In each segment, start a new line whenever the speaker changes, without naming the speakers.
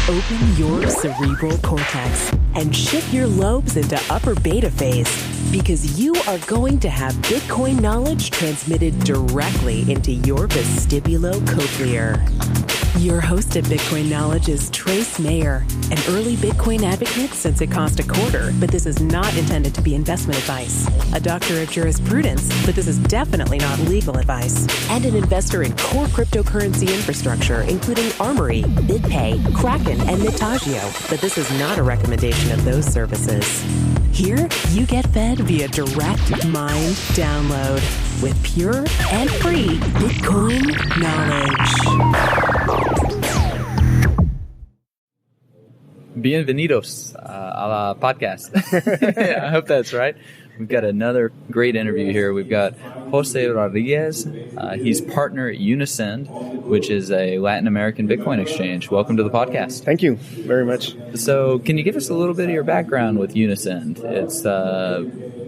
Open your cerebral cortex and shift your lobes into upper beta phase, because you are going to have Bitcoin knowledge transmitted directly into your vestibulocochlear. Your host of Bitcoin Knowledge is Trace Mayer, an early Bitcoin advocate since it cost $0.25, but this is not intended to be investment advice. A doctor of jurisprudence, but this is definitely not legal advice. And an investor in core cryptocurrency infrastructure, including Armory, BitPay, Kraken, and Mitagio, but this is not a recommendation of those services. Here, you get fed via direct mind download with pure and free Bitcoin knowledge.
Bienvenidos a la podcast. I hope that's right. We've got another great interview here. We've got Jose Rodriguez. He's partner at Unisend, which is a Latin American Bitcoin exchange. Welcome to the podcast.
Thank you very much.
So can you give us a little bit of your background with Unisend? It's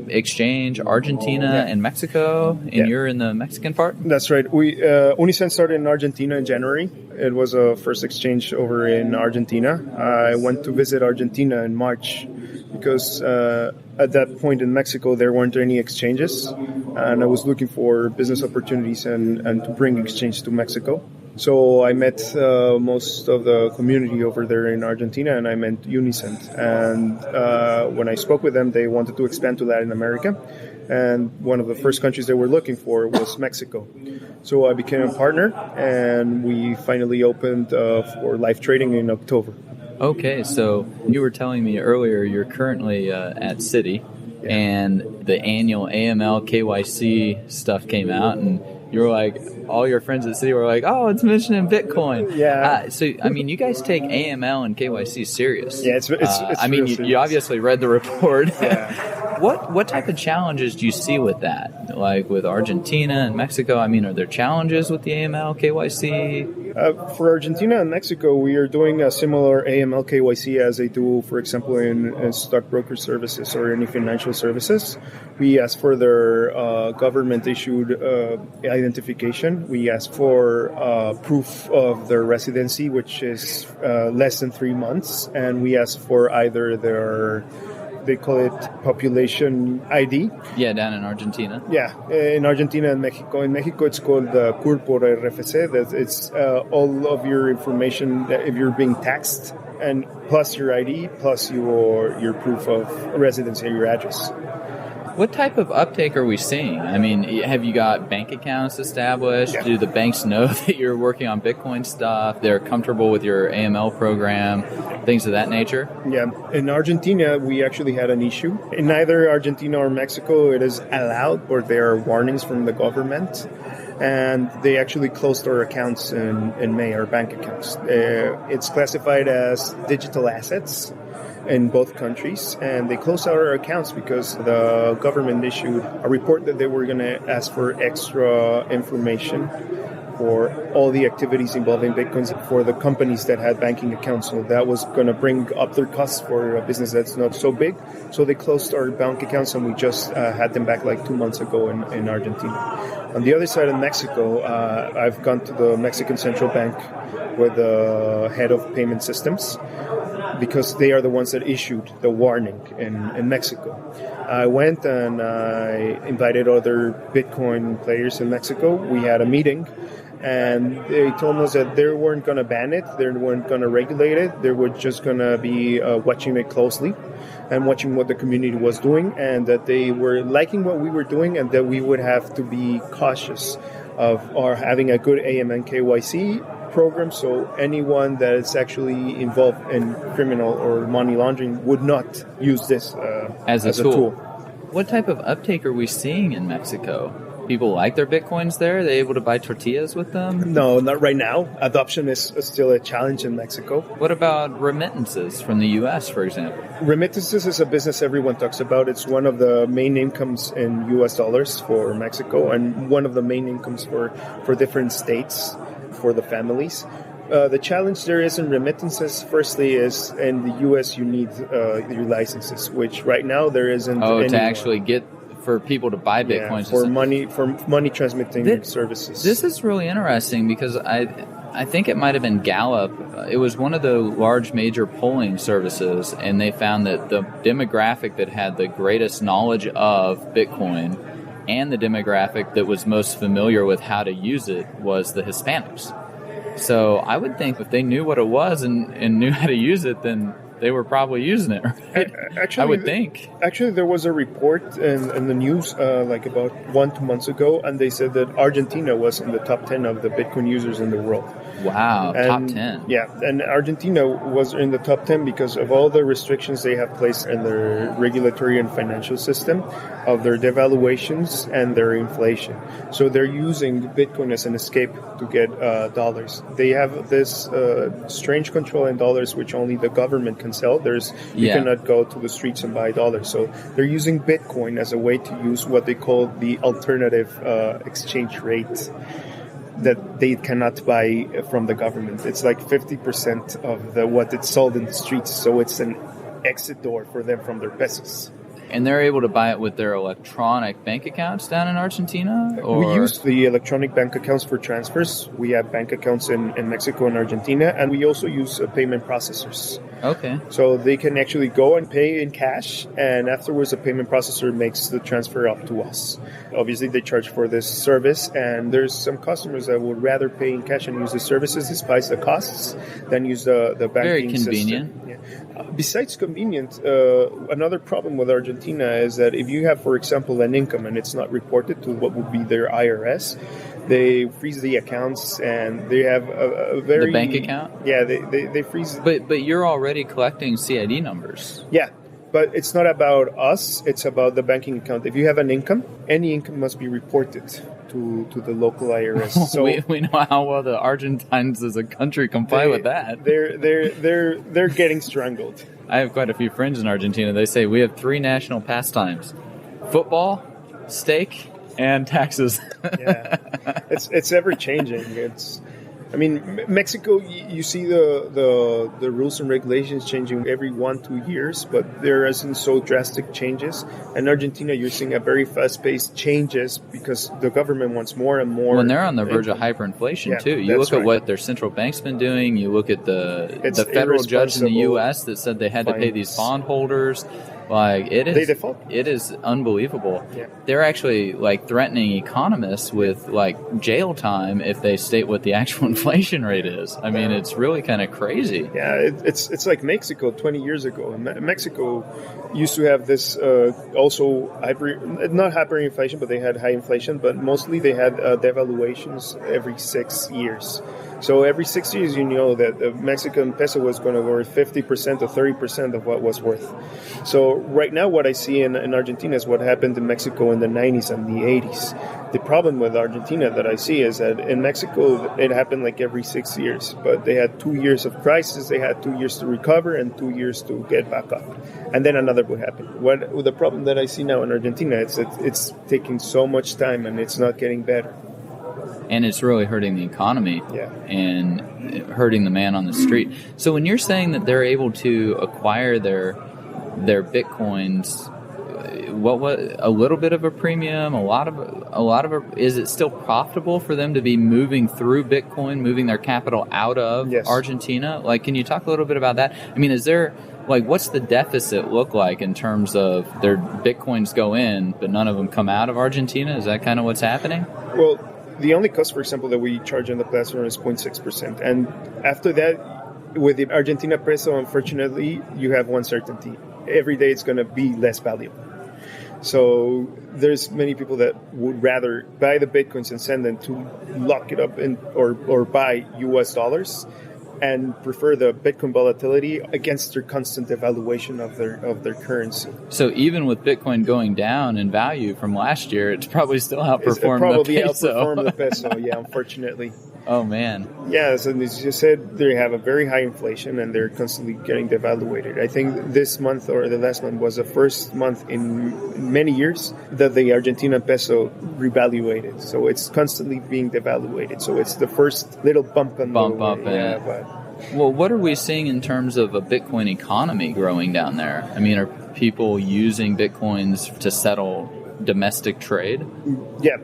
exchange, Argentina and Mexico, and you're in the Mexican part?
That's right. Unisend started in Argentina in January. It was a first exchange over in Argentina. I went to visit Argentina in March because at that point in Mexico there weren't any exchanges, and I was looking for business opportunities and to bring exchange to Mexico. So I met most of the community over there in Argentina, and I met Unisend. And when I spoke with them, they wanted to expand to Latin America. And one of the first countries they were looking for was Mexico. So I became a partner, and we finally opened for live trading in October.
Okay, so you were telling me earlier you're currently at Citi, and the annual AML KYC stuff came out, and you were like, all your friends at Citi were like, oh, it's mentioning Bitcoin.
Yeah.
So, I mean, you guys take AML and KYC serious.
Yeah, it's
I mean, you obviously read the report.
Yeah.
What type of challenges do you see with that? Like with Argentina and Mexico, I mean, are there challenges with the AML KYC?
For Argentina and Mexico, we are doing a similar AML KYC as they do, for example, in stockbroker services or any financial services. We ask for their government-issued identification. We ask for proof of their residency, which is less than 3 months. And we ask for either their... They call it population ID.
Yeah, down in Argentina.
Yeah, in Argentina and Mexico. In Mexico, it's called the CURP or RFC. That it's all of your information that if you're being taxed, and plus your ID, plus your proof of residency, your address.
What type of uptake are we seeing? I mean, have you got bank accounts established?
Yeah.
Do the banks know that you're working on Bitcoin stuff? They're comfortable with your AML program, things of that nature?
Yeah. In Argentina, we actually had an issue. In neither Argentina or Mexico, it is allowed, or there are warnings from the government. And they actually closed our accounts in May, our bank accounts. It's classified as digital assets in both countries, and they closed our accounts because the government issued a report that they were going to ask for extra information for all the activities involving Bitcoins for the companies that had banking accounts. So that was going to bring up their costs for a business that's not so big. So they closed our bank accounts, and we just had them back like 2 months ago in Argentina. On the other side of Mexico, I've gone to the Mexican Central Bank with the head of payment systems, because they are the ones that issued the warning in Mexico. I went and I invited other Bitcoin players in Mexico. We had a meeting, and they told us that they weren't going to ban it, they weren't going to regulate it, they were just going to be watching it closely and watching what the community was doing, and that they were liking what we were doing, and that we would have to be cautious of our having a good AML KYC program, so anyone that is actually involved in criminal or money laundering would not use this as a tool.
What type of uptake are we seeing in Mexico? People like their Bitcoins there? Are they able to buy tortillas with them?
No, not right now. Adoption is still a challenge in Mexico.
What about remittances from the U.S., for example?
Remittances is a business everyone talks about. It's one of the main incomes in U.S. dollars for Mexico, and one of the main incomes for different states, for the families. The challenge there is in remittances, firstly, is in the U.S. you need your licenses, which right now there isn't.
Oh, to actually get for people to buy Bitcoins.
For money transmitting services.
This is really interesting because I think it might have been Gallup. It was one of the large major polling services, and they found that the demographic that had the greatest knowledge of Bitcoin and the demographic that was most familiar with how to use it was the Hispanics. So I would think if they knew what it was and knew how to use it, then they were probably using it, right?
Actually,
I would think.
Actually, there was a report in the news like about 2 months ago, and they said that Argentina was in the top 10 of the Bitcoin users in the world.
Wow,
And,
top 10.
Yeah, and Argentina was in the top 10 because of all the restrictions they have placed in their regulatory and financial system, of their devaluations and their inflation. So they're using Bitcoin as an escape to get dollars. They have this strange control in dollars, which only the government can sell. You cannot go to the streets and buy dollars. So they're using Bitcoin as a way to use what they call the alternative exchange rate that they cannot buy from the government. It's like 50% of what it's sold in the streets. So it's an exit door for them from their pesos.
And they're able to buy it with their electronic bank accounts down in Argentina? Or?
We use the electronic bank accounts for transfers. We have bank accounts in Mexico and Argentina, and we also use payment processors.
Okay.
So they can actually go and pay in cash, and afterwards the payment processor makes the transfer up to us. Obviously, they charge for this service, and there's some customers that would rather pay in cash and use the services despite the costs than use the banking
Very convenient.
system. Yeah. Besides convenient, another problem with Argentina is that if you have, for example, an income and it's not reported to what would be their IRS, they freeze the accounts, and they have a very...
The bank account?
Yeah, they freeze...
But you're already collecting CID numbers.
Yeah, but it's not about us, it's about the banking account. If you have an income, any income must be reported to the local IRS. So
we know how well the Argentines as a country comply with that.
They're getting strangled.
I have quite a few friends in Argentina. They say we have 3 national pastimes: football, steak, and taxes.
Yeah, it's ever changing. Mexico, you see the rules and regulations changing every 1-2 years, but there isn't so drastic changes. In Argentina, you're seeing a very fast-paced changes because the government wants more and more.
When they're on the verge of hyperinflation, too. You look at what their central bank's been doing. You look at the federal judge in the U.S. that said they had to pay these bondholders.
They default.
It is unbelievable.
Yeah.
They're actually threatening economists with jail time if they state what the actual inflation rate is. I mean, it's really kind of crazy.
Yeah, it's like Mexico 20 years ago. Mexico used to have this also not hyperinflation, but they had high inflation. But mostly they had devaluations every 6 years. So every 6 years, you know that the Mexican peso was going to worth 50% or 30% of what was worth. So right now, what I see in Argentina is what happened in Mexico in the 90s and the 80s. The problem with Argentina that I see is that in Mexico, it happened every 6 years. But they had 2 years of crisis, they had 2 years to recover, and 2 years to get back up. And then another would happen. The problem that I see now in Argentina is that it's taking so much time and it's not getting better.
And it's really hurting the economy and hurting the man on the street. So when you're saying that they're able to acquire their Bitcoins, what a little bit of a premium, a lot of is it still profitable for them to be moving through Bitcoin, moving their capital out of Argentina? Can you talk a little bit about that? I mean, is there what's the deficit look like in terms of their Bitcoins go in, but none of them come out of Argentina? Is that kind of what's happening?
Well, the only cost, for example, that we charge on the platform is 0.6%. And after that, with the Argentina peso, unfortunately, you have one certainty. Every day it's going to be less valuable. So there's many people that would rather buy the Bitcoins and send them to lock it up or buy US dollars and prefer the Bitcoin volatility against their constant devaluation of their currency.
So even with Bitcoin going down in value from last year, it's probably still outperformed the peso.
Outperformed the peso, yeah, unfortunately.
Oh, man.
Yes, and as you said, they have a very high inflation and they're constantly getting devaluated. I think this month or the last month was the first month in many years that the Argentine peso revaluated. So it's constantly being devaluated. So it's the first little bump on the way.
Well, what are we seeing in terms of a Bitcoin economy growing down there? I mean, are people using Bitcoins to settle domestic trade?
Yeah.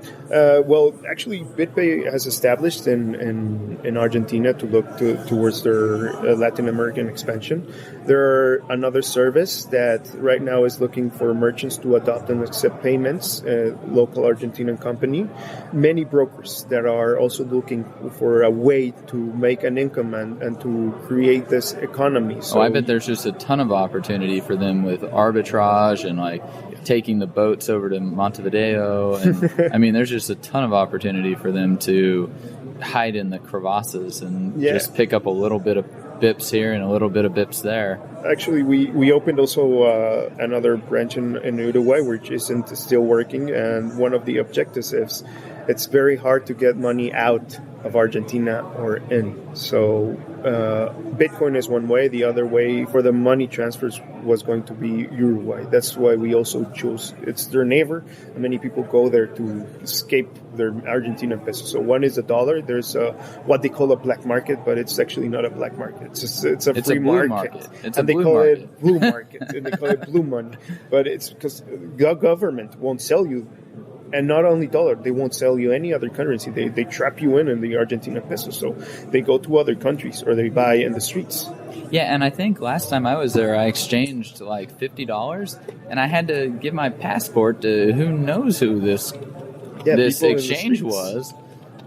Well, actually, BitPay has established in Argentina to look towards their Latin American expansion. They're another service that right now is looking for merchants to adopt and accept payments, local Argentinian company. Many brokers that are also looking for a way to make an income and to create this economy. So,
I bet there's just a ton of opportunity for them with arbitrage and like taking the boats over to Montevideo. And I mean, there's just a ton of opportunity for them to hide in the crevasses and just pick up a little bit of bips here and a little bit of bips there.
Actually, we opened also another branch in Uruguay, which isn't still working. And one of the objectives is it's very hard to get money out of Argentina or in. So Bitcoin is one way. The other way for the money transfers was going to be Uruguay. That's why we also chose. It's their neighbor. And many people go there to escape their Argentinian peso. So one is $1. There's what they call a black market, but it's actually not a black market. It's a free market.
And they call
it blue market. And they call it blue money. But it's because the government won't sell you. And not only dollar, they won't sell you any other currency. They trap you in the Argentine peso. So they go to other countries or they buy in the streets.
Yeah, and I think last time I was there, I exchanged like $50, and I had to give my passport to who knows who this exchange was.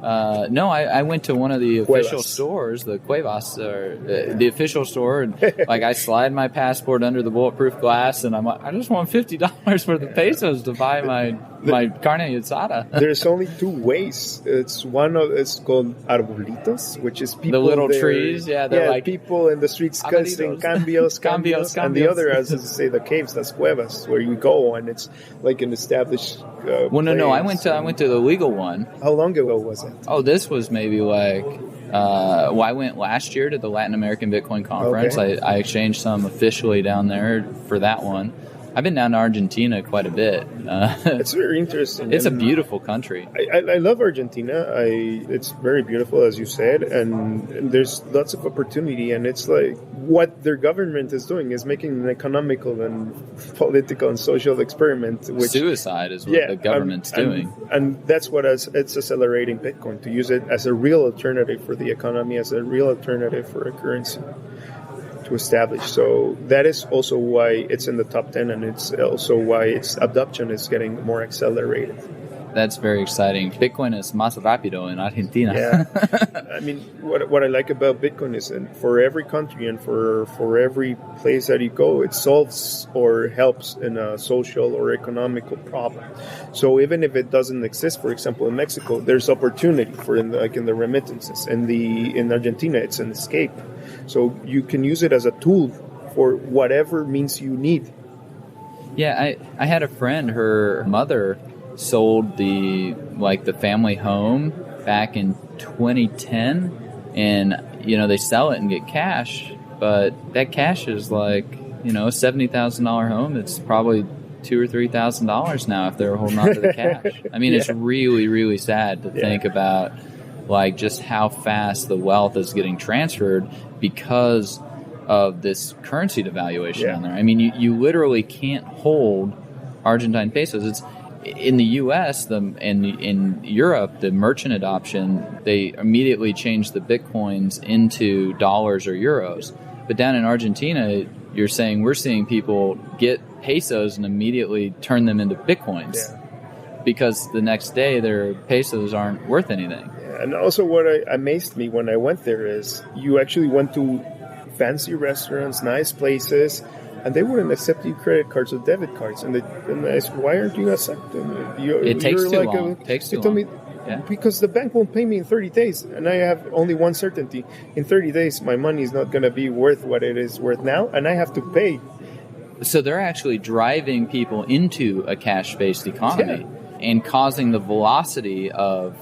No, I went to one of the official stores, the Cuevas, or the official store, and like I slide my passport under the bulletproof glass, and I'm like, I just want $50 for the pesos to buy my carne asada.
There's only two ways. It's called arbolitos, which is people.
The little trees, they're like
people in the streets casting cambios, and the other, as I say, the caves, that's cuevas, where you go and it's like an established.
No, I went to the legal one.
How long ago was it?
Oh, this was maybe like. I went last year to the Latin American Bitcoin conference. Okay. I exchanged some officially down there for that one. I've been down to Argentina quite a bit.
It's very interesting.
It's a beautiful country.
I love Argentina. It's very beautiful, as you said, and there's lots of opportunity. And it's like what their government is doing is making an economical and political and social experiment. Which,
suicide is what the government's doing.
And that's what it's accelerating Bitcoin, to use it as a real alternative for the economy, as a real alternative for a currency. Established. So that is also why it's in the top 10, and it's also why its adoption is getting more accelerated.
That's very exciting. Bitcoin is más rápido in Argentina.
Yeah. I mean, what I like about Bitcoin is that for every country and for every place that you go, it solves or helps in a social or economical problem. So even if it doesn't exist, for example, in Mexico, there's opportunity for in the remittances. In Argentina, it's an escape. So you can use it as a tool for whatever means you need.
Yeah, I had a friend, her mother sold the family home back in 2010, and they sell it and get cash, but that cash is like a $70,000 home. It's probably $2,000 or $3,000 now if they're holding on to the cash. I mean, it's really, really sad to think about like just how fast the wealth is getting transferred because of this currency devaluation on there. I mean, you literally can't hold Argentine pesos. It's in the U.S. and in Europe, the merchant adoption, they immediately changed the bitcoins into dollars or euros. But down in Argentina, you're saying we're seeing people get pesos and immediately turn them into bitcoins because the next day their pesos aren't worth anything.
And also what amazed me when I went there is you actually went to fancy restaurants, nice places, and they wouldn't accept you credit cards or debit cards. And I said, why aren't you accepting it?
It takes too long. They told me,
because the bank won't pay me in 30 days. And I have only one certainty. In 30 days, my money is not going to be worth what it is worth now, and I have to pay.
So they're actually driving people into a cash-based economy and causing the velocity of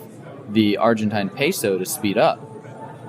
the Argentine peso to speed up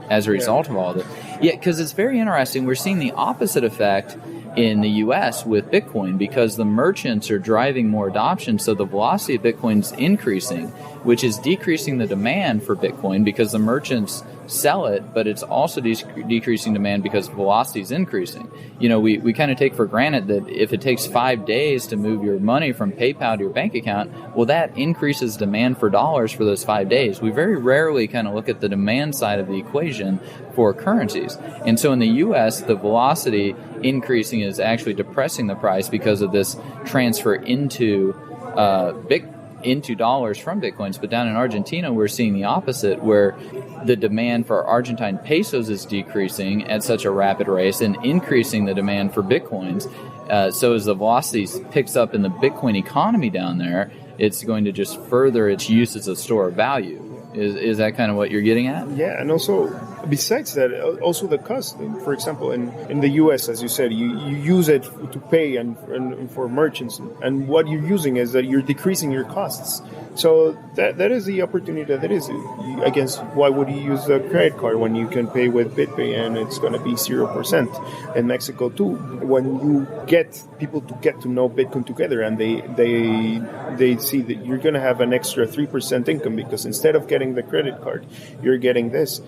as a result of all of it. Yeah, because it's very interesting. We're seeing the opposite effect in the U.S. with Bitcoin because the merchants are driving more adoption, so the velocity of Bitcoin's increasing, which is decreasing the demand for Bitcoin because the merchants sell it, but it's also decreasing demand because velocity is increasing. We kind of take for granted that if it takes 5 days to move your money from PayPal to your bank account, well, that increases demand for dollars for those 5 days. We very rarely kind of look at the demand side of the equation for currencies. And so in the U.S., the velocity increasing is actually depressing the price because of this transfer into into dollars from Bitcoins. But down in Argentina, we're seeing the opposite, where the demand for Argentine pesos is decreasing at such a rapid rate and increasing the demand for Bitcoins. So as the velocity picks up in the Bitcoin economy down there, it's going to just further its use as a store of value. Is that kind of what you're getting at?
Yeah, and also besides that, also the cost. For example, in the U.S., as you said, you use it to pay and for merchants, and what you're using is that you're decreasing your costs. So that is the opportunity that is. I guess, why would you use a credit card when you can pay with BitPay and it's going to be 0%? In Mexico too, when you get people to get to know Bitcoin together, and they see that you're going to have an extra 3% income because instead of getting the credit card, you're getting this.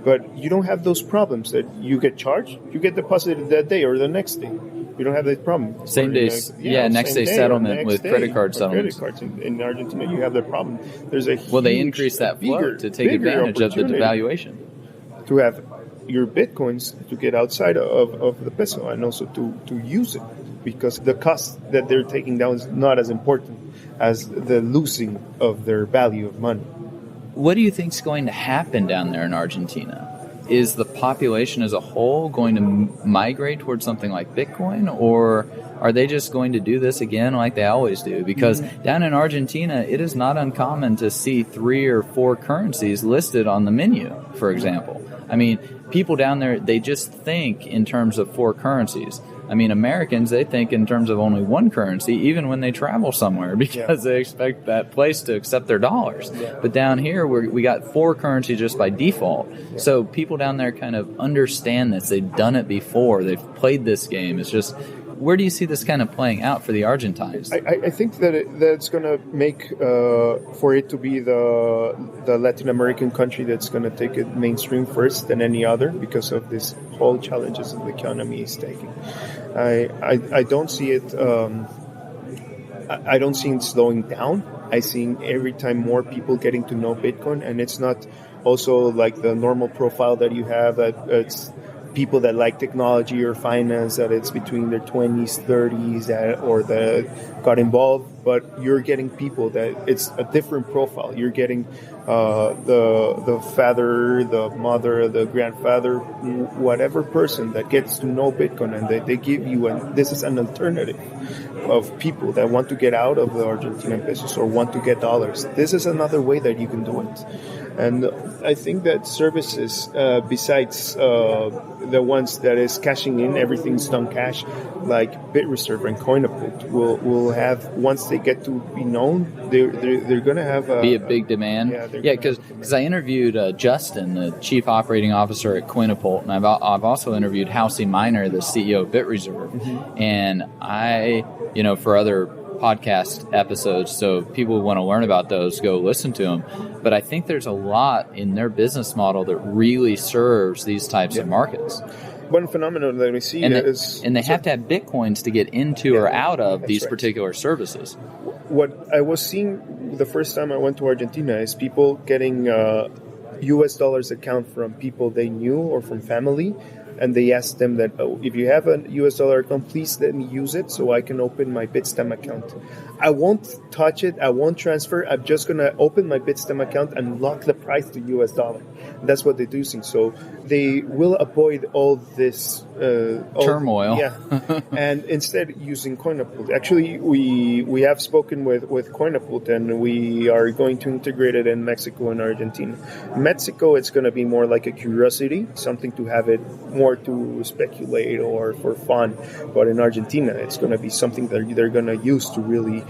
But you don't have those problems that you get charged, you get deposited that day or the next day. You don't have that problem.
Same day, next day settlement with credit card settlements.
Credit cards in Argentina, you have that problem. There's a
they increase that flow to take advantage of the devaluation.
To have your Bitcoins to get outside of the peso and also to use it, because the cost that they're taking down is not as important as the losing of their value of money.
What do you think is going to happen down there in Argentina? Is the population as a whole going to migrate towards something like Bitcoin, or are they just going to do this again like they always do? Because down in Argentina, it is not uncommon to see 3 or 4 currencies listed on the menu, for example. I mean, people down there, they just think in terms of 4 currencies. I mean, Americans, they think in terms of only 1 currency, even when they travel somewhere, because they expect that place to accept their dollars. Yeah. But down here, we got 4 currencies just by default. Yeah. So people down there kind of understand this. They've done it before. They've played this game. It's just, where do you see this kind of playing out for the Argentines?
I think that that's going to make for it to be the Latin American country that's going to take it mainstream first than any other, because of this whole challenges that the economy is taking. I don't see it. I don't see it slowing down. I see every time more people getting to know Bitcoin, and it's not also like the normal profile that you have. It's people that like technology or finance, that it's between their 20s, 30s, or that got involved. But you're getting people that it's a different profile. You're getting the father, the mother, the grandfather, whatever person that gets to know Bitcoin, and they give you, and this is an alternative of people that want to get out of the Argentinian pesos or want to get dollars. This is another way that you can do it. And I think that services, besides the ones that is cashing in, everything's done cash, like BitReserve and Coinapult, will have, once they get to be known, they're going to have
be a big demand. Yeah, because I interviewed Justin, the chief operating officer at Coinapult, and I've also interviewed Halsey Miner, the CEO of BitReserve, and I, for other podcast episodes, so people who want to learn about those, go listen to them. But I think there's a lot in their business model that really serves these types of markets.
One phenomenon that we see is...
And they have to have Bitcoins to get into or out of these particular services.
What I was seeing the first time I went to Argentina is people getting US dollars account from people they knew or from family, and they asked them that, if you have a US dollar account, please let me use it so I can open my Bitstamp account. I won't touch it. I won't transfer. I'm just going to open my Bitstamp account and lock the price to US dollar. That's what they're doing. So they will avoid all this
turmoil.
And instead using Coinapult. Actually, we have spoken with Coinapult, and we are going to integrate it in Mexico and Argentina. Mexico, it's going to be more like a curiosity, something to have it more to speculate or for fun. But in Argentina, it's going to be something that they're going to use to really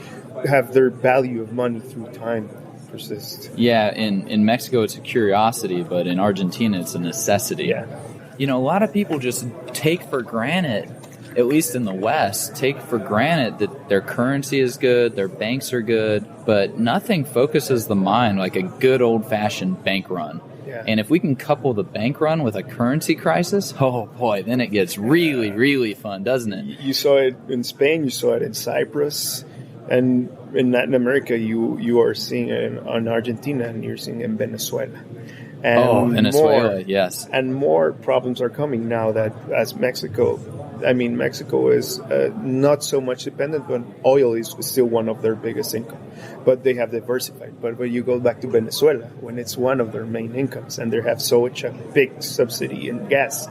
have their value of money through time persist.
Yeah, in Mexico it's a curiosity, but in Argentina it's a necessity.
Yeah.
A lot of people just take for granted, at least in the West, take for granted that their currency is good, their banks are good, but nothing focuses the mind like a good old-fashioned bank run.
Yeah.
And if we can couple the bank run with a currency crisis, oh boy, then it gets really, really fun, doesn't it?
You saw it in Spain, you saw it in Cyprus, and in Latin America, you are seeing it in Argentina, and you're seeing it in Venezuela. And
Venezuela, yes.
And more problems are coming now that as Mexico is not so much dependent, but oil is still one of their biggest income. But they have diversified. But when you go back to Venezuela, when it's one of their main incomes, and they have such a big subsidy in gas,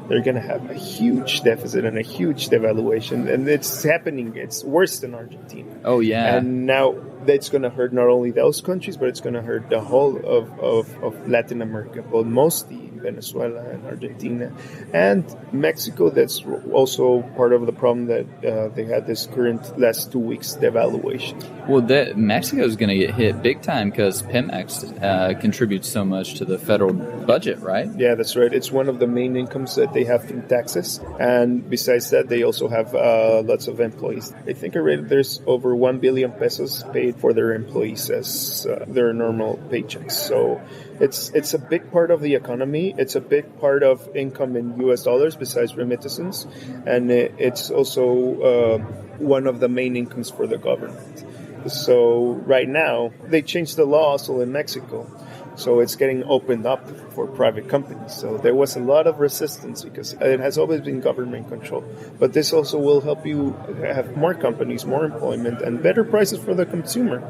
they're going to have a huge deficit and a huge devaluation. And it's happening. It's worse than Argentina.
Oh, yeah.
And now that's going to hurt not only those countries, but it's going to hurt the whole of Latin America, but mostly Venezuela and Argentina and Mexico. That's also part of the problem that they had this current last 2 weeks devaluation.
Well, Mexico is going to get hit big time because Pemex contributes so much to the federal budget, right?
Yeah, that's right. It's one of the main incomes that they have through taxes. And besides that, they also have lots of employees. I think I read there's over 1 billion pesos paid for their employees as their normal paychecks. So it's a big part of the economy. It's a big part of income in U.S. dollars besides remittances. And it's also one of the main incomes for the government. So right now, they changed the law also in Mexico. So it's getting opened up for private companies. So there was a lot of resistance because it has always been government control. But this also will help you have more companies, more employment, and better prices for the consumer.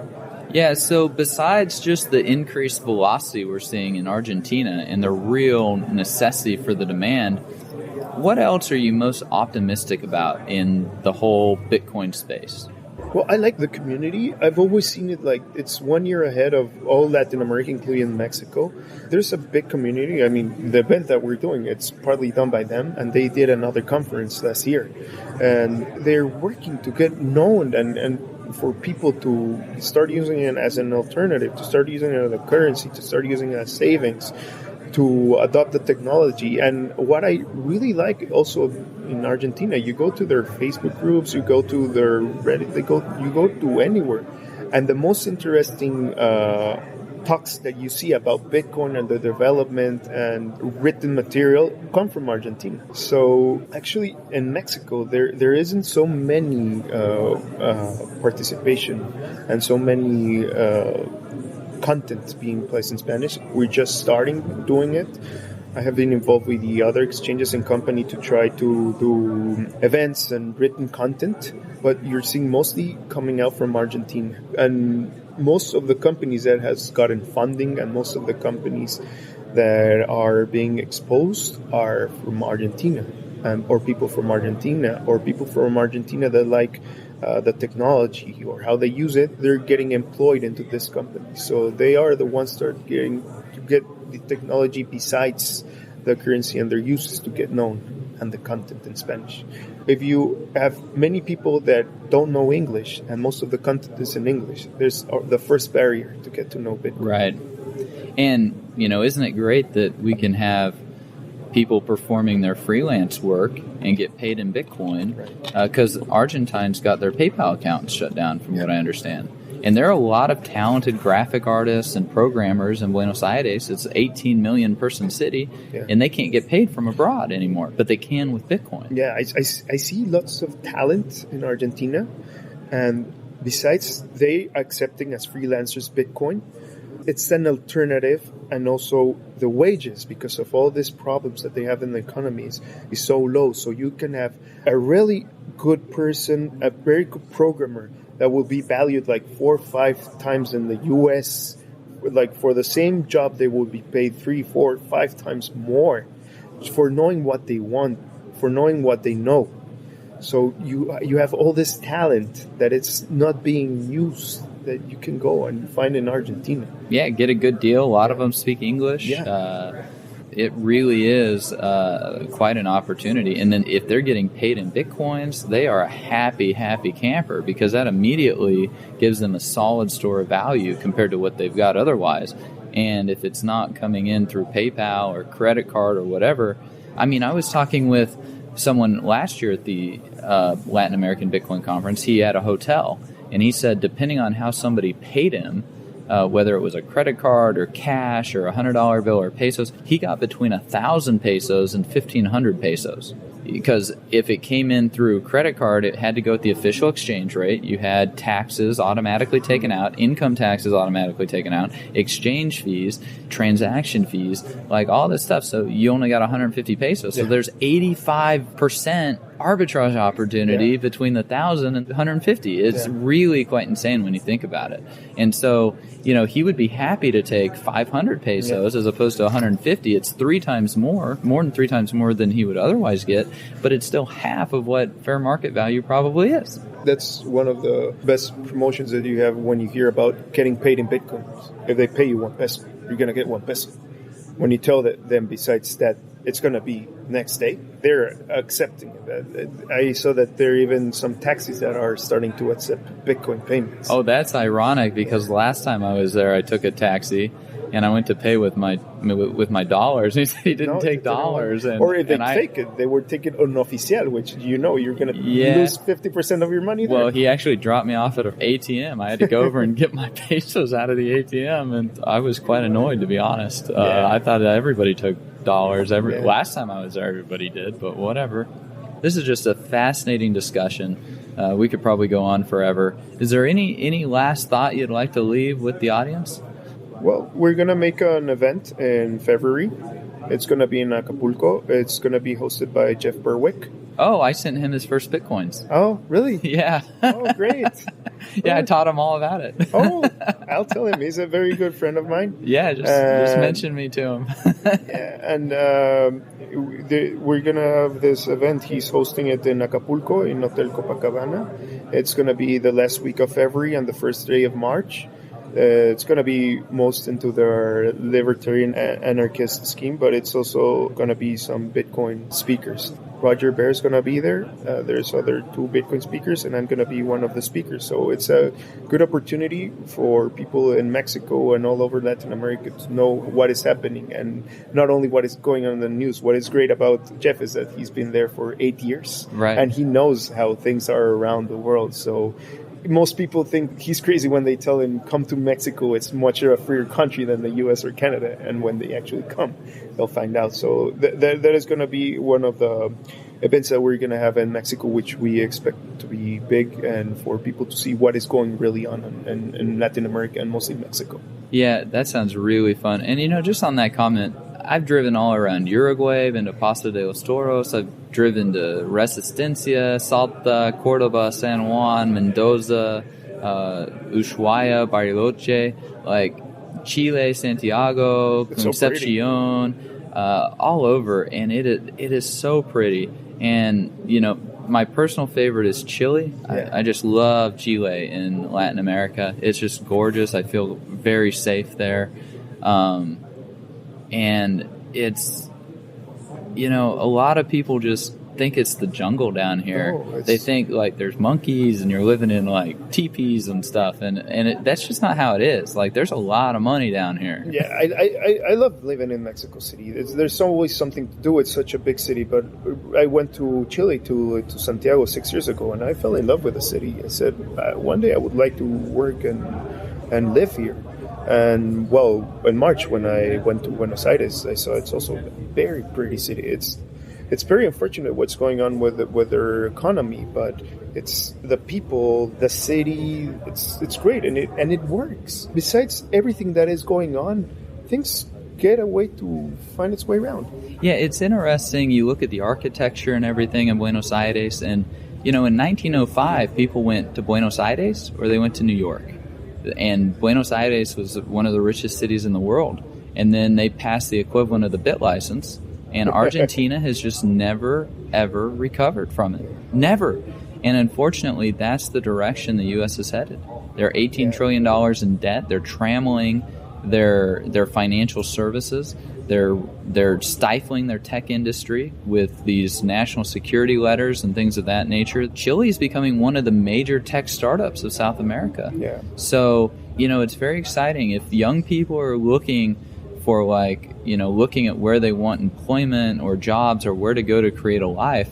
Yeah, so besides just the increased velocity we're seeing in Argentina and the real necessity for the demand, what else are you most optimistic about in the whole Bitcoin space?
Well, I like the community. I've always seen it like it's 1 year ahead of all Latin America, including Mexico. There's a big community. I mean, the event that we're doing, it's partly done by them, and they did another conference last year. And they're working to get known and for people to start using it as an alternative, to start using it as a currency, to start using it as savings, to adopt the technology. And what I really like also in Argentina, you go to their Facebook groups, you go to their Reddit, you go to anywhere. And the most interesting talks that you see about Bitcoin and the development and written material come from Argentina. So actually in Mexico, there isn't so many participation and so many content being placed in Spanish. We're just starting doing it. I have been involved with the other exchanges and company to try to do events and written content, but you're seeing mostly coming out from Argentina. And most of the companies that has gotten funding and most of the companies that are being exposed are from Argentina, or people from Argentina, or people from Argentina that like the technology or how they use it. They're getting employed into this company. So they are the ones that are getting to get the technology besides the currency and their uses to get known and the content in Spanish. If you have many people that don't know English and most of the content is in English, there's the first barrier to get to know Bitcoin.
Right. And, isn't it great that we can have people performing their freelance work and get paid in Bitcoin? Because Argentines got their PayPal accounts shut down, from what I understand. And there are a lot of talented graphic artists and programmers in Buenos Aires. It's an 18 million person city, and they can't get paid from abroad anymore, but they can with Bitcoin.
Yeah, I see lots of talent in Argentina, and besides they accepting as freelancers Bitcoin, it's an alternative, and also the wages, because of all these problems that they have in the economies, is so low. So you can have a really good person, a very good programmer that will be valued like 4 or 5 times in the U.S. Like for the same job, they will be paid 3, 4, 5 times more for knowing what they want, for knowing what they know. So you have all this talent that it's not being used, that you can go and find in Argentina.
Yeah, get a good deal. A lot of them speak English.
Yeah.
It really is quite an opportunity. And then if they're getting paid in Bitcoins, they are a happy, happy camper, because that immediately gives them a solid store of value compared to what they've got otherwise. And if it's not coming in through PayPal or credit card or whatever, I was talking with someone last year at the Latin American Bitcoin conference. He had a hotel, and he said depending on how somebody paid him, whether it was a credit card or cash or $100 bill or pesos, he got between 1,000 pesos and 1,500 pesos. Because if it came in through credit card, it had to go at the official exchange rate. You had taxes automatically taken out, income taxes automatically taken out, exchange fees, transaction fees, like all this stuff. So you only got 150 pesos. So there's 85% arbitrage opportunity between the 1,000 and 150. It's really quite insane when you think about it. And so, he would be happy to take 500 pesos as opposed to 150. It's 3 times more than 3 times more than he would otherwise get, but it's still half of what fair market value probably is.
That's one of the best promotions that you have when you hear about getting paid in Bitcoins. If they pay you 1 peso, you're going to get 1 peso. When you tell them, besides that, it's going to be next day, they're accepting it. I saw that there are even some taxis that are starting to accept Bitcoin payments.
Oh, that's ironic, because last time I was there, I took a taxi and I went to pay with my dollars. And he said he didn't take dollars.
Or if they take it, they were taking unofficial, which you're going to lose 50% of your money there.
Well, he actually dropped me off at an ATM. I had to go over and get my pesos out of the ATM, and I was quite annoyed, to be honest. I thought that everybody took dollars. Last time I was there, everybody did, but whatever. This is just a fascinating discussion. We could probably go on forever. Is there any last thought you'd like to leave with the audience?
Well, we're going to make an event in February. It's going to be in Acapulco. It's going to be hosted by Jeff Berwick.
Oh, I sent him his first Bitcoins.
Oh, really?
Yeah.
Oh, great.
Yeah, I taught him all about it.
Oh, I'll tell him. He's a very good friend of mine.
Yeah, just mention me to him.
Yeah, and we're going to have this event. He's hosting it in Acapulco, in Hotel Copacabana. It's going to be the last week of February and the first day of March. It's going to be most into their libertarian anarchist scheme, but it's also going to be some Bitcoin speakers. Roger Bear's going to be there. There's other 2 Bitcoin speakers, and I'm going to be one of the speakers. So it's a good opportunity for people in Mexico and all over Latin America to know what is happening, and not only what is going on in the news. What is great about Jeff is that he's been there for 8 years,
right?
And he knows how things are around the world. So most people think he's crazy when they tell him, come to Mexico, it's much a freer country than the US or Canada. And when they actually come, they'll find out. So that is going to be one of the events that we're going to have in Mexico, which we expect to be big and for people to see what is going really on in Latin America and mostly Mexico.
Yeah, that sounds really fun. And, just on that comment, I've driven all around Uruguay, been to Paso de los Toros. I've driven to Resistencia, Salta, Cordoba, San Juan, Mendoza, Ushuaia, Bariloche, like Chile, Santiago, Concepcion, all over. And it is so pretty. And, my personal favorite is Chile. Yeah. I just love Chile in Latin America. It's just gorgeous. I feel very safe there. And it's, a lot of people just think it's the jungle down here. They think like there's monkeys and you're living in like teepees and stuff, and that's just not how it is. Like there's a lot of money down here.
Yeah, I love living in Mexico City. There's always something to do. It's such a big city. But I went to Chile, to Santiago 6 years ago, and I fell in love with the city. I said one day I would like to work and live here. And well, in March when I went to Buenos Aires, I saw it's also a very pretty city. It's very unfortunate what's going on with their economy, but it's the people, the city. It's great, and it works. Besides everything that is going on, things get a way to find its way around.
Yeah, it's interesting. You look at the architecture and everything in Buenos Aires, and in 1905, people went to Buenos Aires or they went to New York. And Buenos Aires was one of the richest cities in the world. And then they passed the equivalent of the BIT license. And Argentina has just never, ever recovered from it. Never. And unfortunately, that's the direction the U.S. is headed. They're $18 trillion in debt. They're trammeling their financial services. They're stifling their tech industry with these national security letters and things of that nature. Chile is becoming one of the major tech startups of South America.
Yeah.
So, it's very exciting. If young people are looking for looking at where they want employment or jobs or where to go to create a life,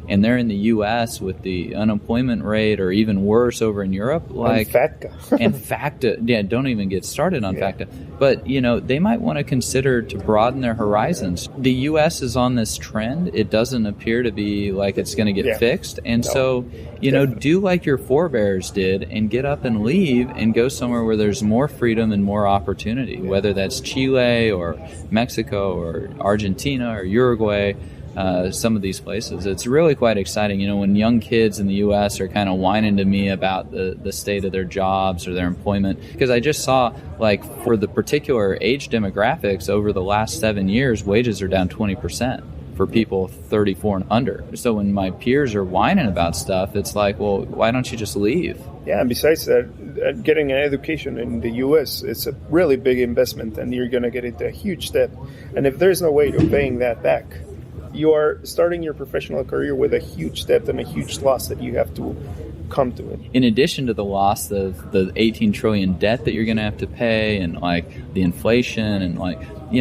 and they're in the U.S. with the unemployment rate, or even worse over in Europe, like
FATCA.
And FATCA, yeah, don't even get started on FATCA. But, they might want to consider to broaden their horizons. The U.S. is on this trend. It doesn't appear to be like it's going to get fixed. And so, do like your forebears did and get up and leave and go somewhere where there's more freedom and more opportunity, whether that's Chile or Mexico or Argentina or Uruguay. Some of these places. It's really quite exciting. When young kids in the U.S. are kind of whining to me about the state of their jobs or their employment, because I just saw, like, for the particular age demographics over the last 7 years, wages are down 20% for people 34 and under. So when my peers are whining about stuff, it's like, well, why don't you just leave?
Yeah, and besides that, getting an education in the U.S. is a really big investment, and you're going to get into a huge debt. And if there's no way of paying that back, you are starting your professional career with a huge debt and a huge loss that you have to come to it.
In addition to the loss of the 18 trillion debt that you're going to have to pay, and like the inflation and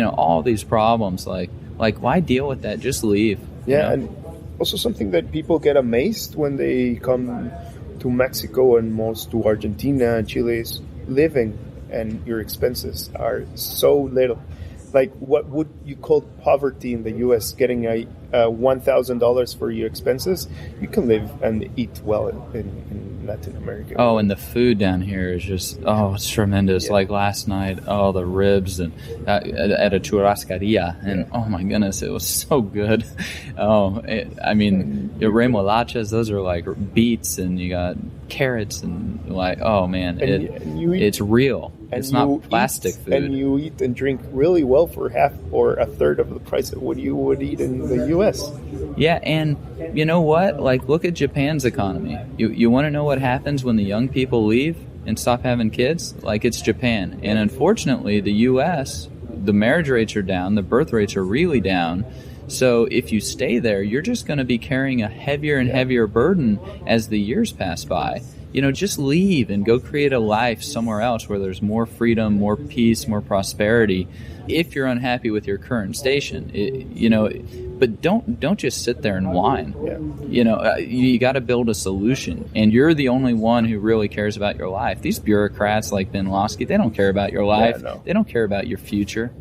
all these problems, like why deal with that? Just leave.
Yeah, and also something that people get amazed when they come to Mexico and most to Argentina and Chile is living, and your expenses are so little. Like, what would you call poverty in the U.S., getting a $1,000 for your expenses? You can live and eat well in Latin America.
Oh, and the food down here is just, it's tremendous. Yeah. Like last night, the ribs and at a churrascaria, and oh my goodness, it was so good. Remolachas, those are like beets, and you got carrots, and like, oh man, it's real. It's not plastic food.
And you eat and drink really well for half or a third of the price of what you would eat in the U.S.
Yeah, and you know what? Like, look at Japan's economy. You want to know what happens when the young people leave and stop having kids? Like, it's Japan. And unfortunately, the U.S., the marriage rates are down, the birth rates are really down. So if you stay there, you're just going to be carrying a heavier and heavier burden as the years pass by. Just leave and go create a life somewhere else where there's more freedom, more peace, more prosperity. If you're unhappy with your current station, but don't just sit there and whine. Yeah. You got to build a solution, and you're the only one who really cares about your life. These bureaucrats like Ben Losky, they don't care about your life. Yeah, no. They don't care about your future.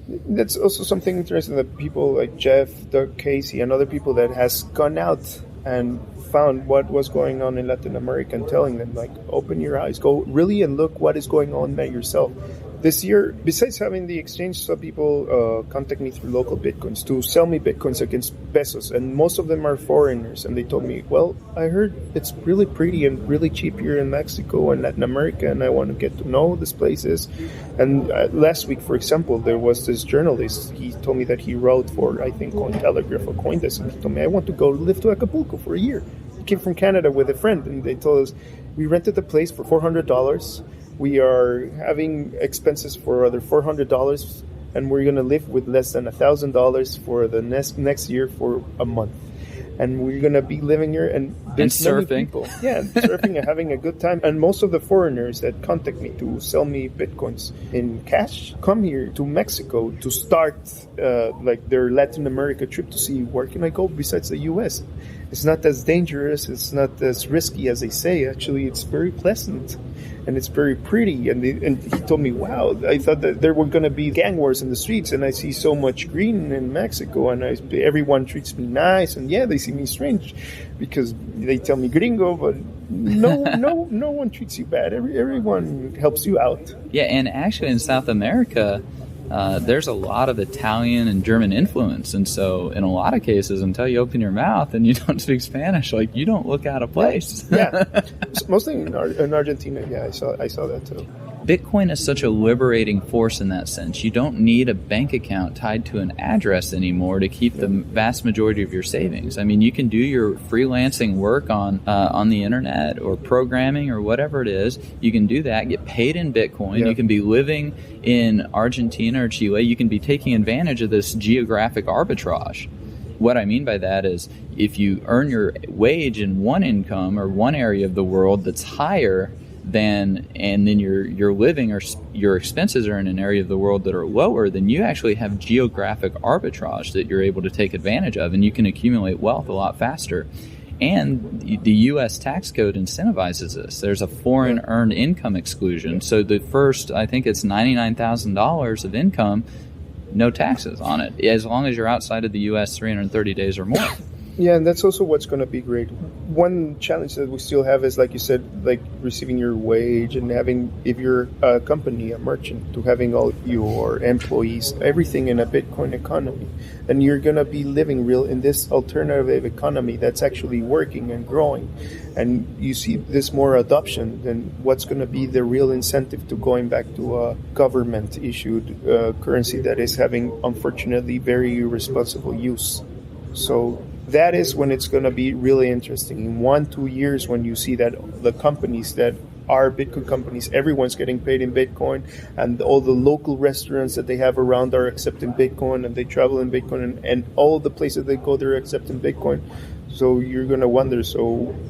That's also something interesting that people like Jeff, Doug Casey, and other people that has gone out and found what was going on in Latin America and telling them, like, open your eyes, go really and look what is going on there yourself. This year, besides having the exchange, some people contact me through local bitcoins to sell me bitcoins against pesos, and most of them are foreigners, and they told me, well, I heard it's really pretty and really cheap here in Mexico and Latin America, and I want to get to know these places. And last week, for example, there was this journalist. He told me that he wrote for, I think, Cointelegraph or Coindesk, and he told me, I want to go live to Acapulco for a year. He came from Canada with a friend, and they told us, we rented the place for $400. We are having expenses for other $400, and we're going to live with less than $1,000 for the next year for a month. And we're going to be living here, and
surfing.
People, surfing and having a good time. And most of the foreigners that contact me to sell me bitcoins in cash come here to Mexico to start their Latin America trip to see where can I go besides the U.S. It's not as dangerous. It's not as risky as they say. Actually, it's very pleasant. And it's very pretty. And he told me, wow, I thought that there were going to be gang wars in the streets, and I see so much green in Mexico, and everyone treats me nice, and they see me strange because they tell me gringo, but no one treats you bad. Everyone helps you out.
Yeah, and actually in South America, there's a lot of Italian and German influence, and so in a lot of cases, until you open your mouth and you don't speak Spanish, like, you don't look out of place.
Yeah, mostly in Argentina. Yeah, I saw that too.
Bitcoin is such a liberating force in that sense. You don't need a bank account tied to an address anymore to keep the vast majority of your savings. I mean, you can do your freelancing work on the internet or programming or whatever it is. You can do that, get paid in Bitcoin. Yeah. You can be living in Argentina or Chile. You can be taking advantage of this geographic arbitrage. What I mean by that is if you earn your wage in one income or one area of the world that's higher and then your living or your expenses are in an area of the world that are lower, then you actually have geographic arbitrage that you're able to take advantage of, and you can accumulate wealth a lot faster. And the U.S. tax code incentivizes this. There's a foreign earned income exclusion. So the first, I think it's $99,000 of income, no taxes on it, as long as you're outside of the U.S. 330 days or more.
Yeah, and that's also what's going to be great. One challenge that we still have is, like you said, like receiving your wage and having, if you're a company, a merchant, to having all your employees, everything in a Bitcoin economy. And you're going to be living real in this alternative economy that's actually working and growing. And you see this more adoption, then what's going to be the real incentive to going back to a government-issued currency that is having, unfortunately, very irresponsible use. So that is when it's going to be really interesting. In 1-2 years, when you see that the companies that are Bitcoin companies, everyone's getting paid in Bitcoin, and all the local restaurants that they have around are accepting Bitcoin, and they travel in Bitcoin, and all the places they go, they're accepting Bitcoin. So you're going to wonder, so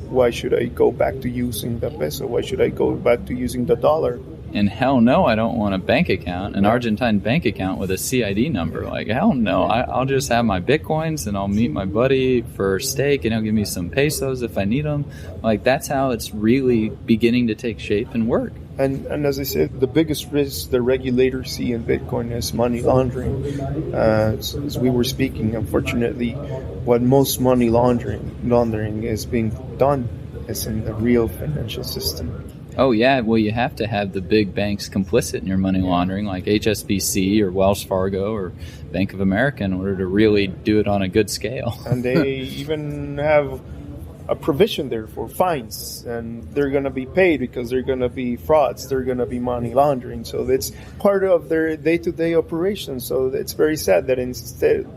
why should I go back to using the peso? Why should I go back to using the dollar?
And hell no, I don't want a bank account, an Argentine bank account with a CID number. Like, hell no, I'll just have my Bitcoins and I'll meet my buddy for steak and he'll give me some pesos if I need them. Like, that's how it's really beginning to take shape and work.
And as I said, the biggest risk the regulators see in Bitcoin is money laundering. As we were speaking, unfortunately, what most money laundering is being done is in the real financial system.
Oh, yeah. Well, you have to have the big banks complicit in your money laundering, like HSBC or Wells Fargo or Bank of America, in order to really do it on a good scale.
And they even have a provision there for fines, and they're going to be paid because they're going to be frauds. They're going to be money laundering. So that's part of their day-to-day operations. So it's very sad that instead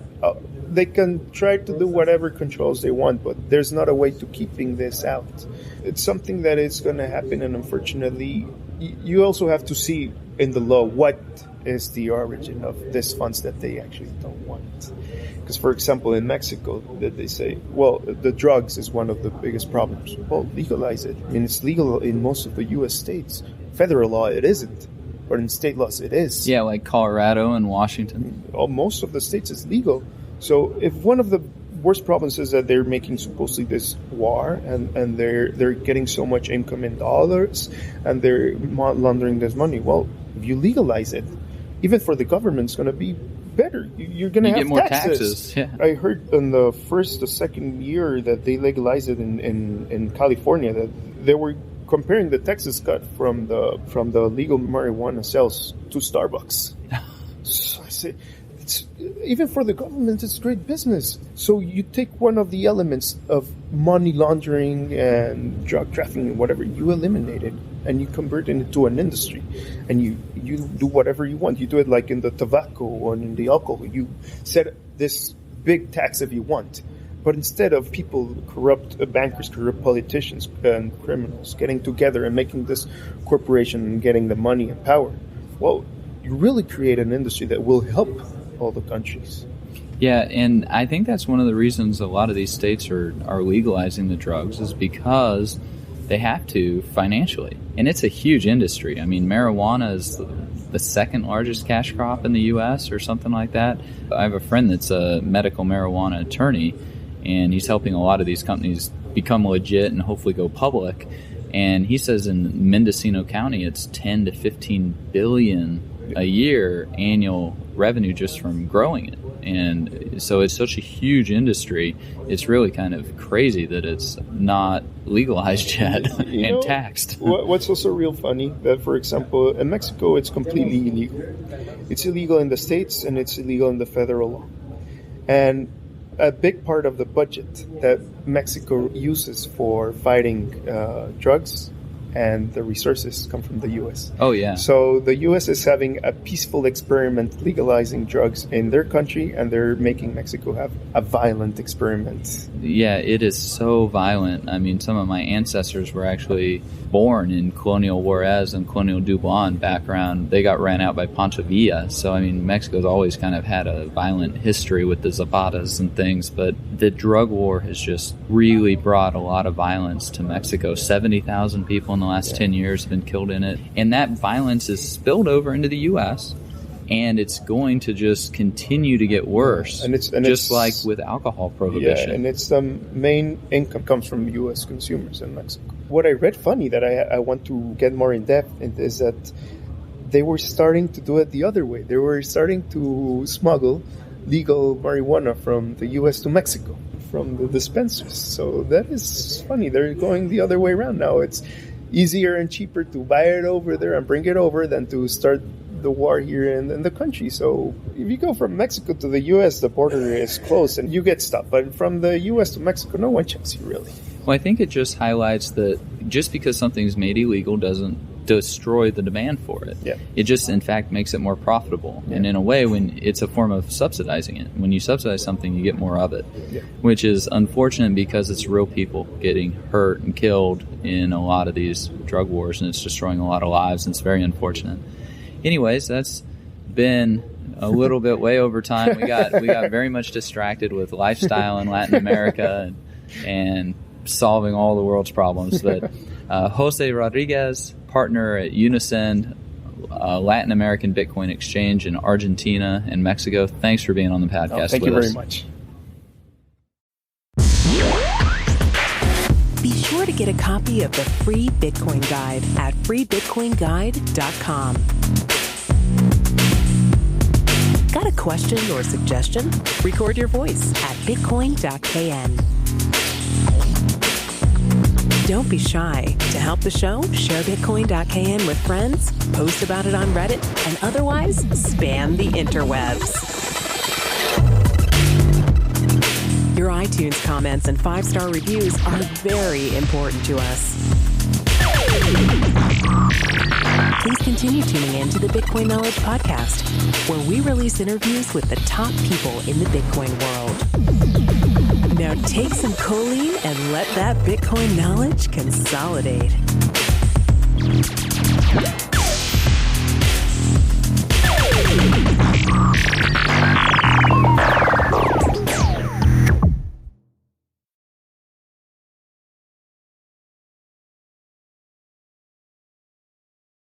they can try to do whatever controls they want, but there's not a way to keeping this out. It's something that is going to happen, and unfortunately, you also have to see in the law what is the origin of these funds that they actually don't want. Because, for example, in Mexico, that they say, well, the drugs is one of the biggest problems. Well, legalize it. I mean, it's legal in most of the U.S. states. Federal law, it isn't. But in state laws, it is.
Yeah, like Colorado and Washington.
Most of the states is legal. So if one of the worst problems is that they're making supposedly this war, and they're getting so much income in dollars, and they're laundering this money, well, if you legalize it, even for the government, it's going to be better. You're going to have
get more
taxes.
Yeah.
I heard in the second year that they legalized it in California, that they were comparing the taxes cut from the legal marijuana sales to Starbucks. So I say, even for the government, it's great business. So you take one of the elements of money laundering and drug trafficking and whatever, you eliminate it, and you convert it into an industry, and you do whatever you want. You do it like in the tobacco and in the alcohol. You set this big tax if you want. But instead of people, corrupt bankers, corrupt politicians, and criminals getting together and making this corporation and getting the money and power, well, you really create an industry that will help all the countries.
Yeah, and I think that's one of the reasons a lot of these states are legalizing the drugs, is because they have to financially. And it's a huge industry. I mean, marijuana is the second largest cash crop in the U.S. or something like that. I have a friend that's a medical marijuana attorney, and he's helping a lot of these companies become legit and hopefully go public. And he says in Mendocino County, it's 10 to 15 billion a year annual revenue just from growing it. And so it's such a huge industry, it's really kind of crazy that it's not legalized yet and taxed.
What's also real funny, that, for example, in Mexico, it's completely illegal. It's illegal in the states, and it's illegal in the federal law. And a big part of the budget that Mexico uses for fighting drugs and the resources come from the U.S.
Oh, yeah.
So the U.S. is having a peaceful experiment legalizing drugs in their country, and they're making Mexico have a violent experiment.
Yeah, it is so violent. I mean, some of my ancestors were actually born in Colonial Juarez and Colonial Dublin background. They got ran out by Pancho Villa. So, I mean, Mexico's always kind of had a violent history with the Zapatas and things, but the drug war has just really brought a lot of violence to Mexico. 70,000 people in the last 10 years have been killed in it. And that violence is spilled over into the U.S., and it's going to just continue to get worse, just like with alcohol prohibition.
Yeah, and its main income comes from U.S. consumers in Mexico. What I read funny that I want to get more in depth in is that they were starting to do it the other way. They were starting to smuggle legal marijuana from the U.S. to Mexico, from the dispensers. So that is funny. They're going the other way around now. It's easier and cheaper to buy it over there and bring it over than to start the war here in the country. So if you go from Mexico to the U.S., the border is closed and you get stopped. But from the U.S. to Mexico, no one checks you, really.
Well, I think it just highlights that just because something's made illegal doesn't destroy the demand for it.
Yeah.
It just, in fact, makes it more profitable. Yeah. And in a way, when it's a form of subsidizing it. When you subsidize something, you get more of it, which is unfortunate because it's real people getting hurt and killed in a lot of these drug wars, and it's destroying a lot of lives, and it's very unfortunate. Anyways, that's been a little bit way over time. We got very much distracted with lifestyle in Latin America and solving all the world's problems. But Jose Rodriguez, partner at Unisend Latin American Bitcoin Exchange in Argentina and Mexico. Thanks for being on the podcast.
Thank you very much.
Be sure to get a copy of the free Bitcoin Guide at freebitcoinguide.com. Got a question or suggestion? Record your voice at bitcoin.kn. Don't be shy. To help the show, share bitcoin.kn with friends, post about it on Reddit, and otherwise spam the interwebs. Your iTunes comments and 5-star reviews are very important to us. Please continue tuning in to the Bitcoin Knowledge Podcast, where we release interviews with the top people in the Bitcoin world. Now take some choline and let that Bitcoin knowledge consolidate.